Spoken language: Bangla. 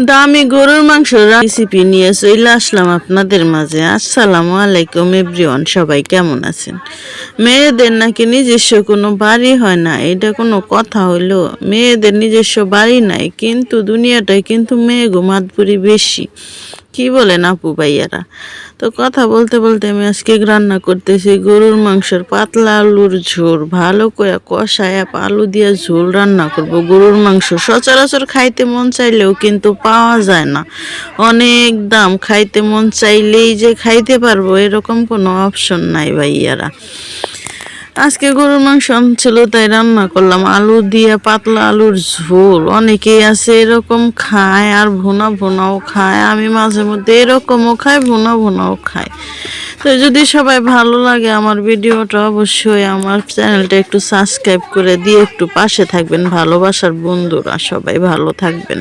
দামি গরুর মাংস রেসিপি নিয়ে চলে আসলাম আপনাদের মাঝে। আসসালামু আলাইকুম এভরিওয়ান, সবাই কেমন আছেন? মেয়েদের নাকি নিজস্ব কোনো বাড়ি হয় না, এটা কোনো কথা হইলো? মেয়েদের নিজস্ব বাড়ি নাই, কিন্তু দুনিয়াটায় কিন্তু মেয়ে মাতবুরি বেশি। কি বলেন আপু ভাইয়ারা? তো কথা বলতে বলতে আমি আজকে রান্না করতেছি গরুর মাংসের পাতলা আলুর ঝোল। ভালো করে কষায় আলু দিয়ে ঝোল রান্না করব। গরুর মাংস সচরাচর খাইতে মন চাইলেও কিন্তু পাওয়া যায় না, অনেক দাম। খাইতে মন চাইলেই যে খাইতে পারবো এরকম কোনো অপশন নাই ভাইয়ারা। আজকে গরুর মাংস ছিল তাই রান্না করলাম আলু দিয়ে পাতলা আলুর ঝোল। অনেকেই আছে এরকম খায়, আর ভুনা ভুনাও খায়। আমি মাঝে মধ্যে এরকমও খাই, ভুনা ভুনাও খাই। তো যদি সবাই ভালো লাগে আমার ভিডিওটা, অবশ্যই আমার চ্যানেলটা একটু সাবস্ক্রাইব করে দিয়ে একটু পাশে থাকবেন। ভালোবাসার বন্ধুরা সবাই ভালো থাকবেন।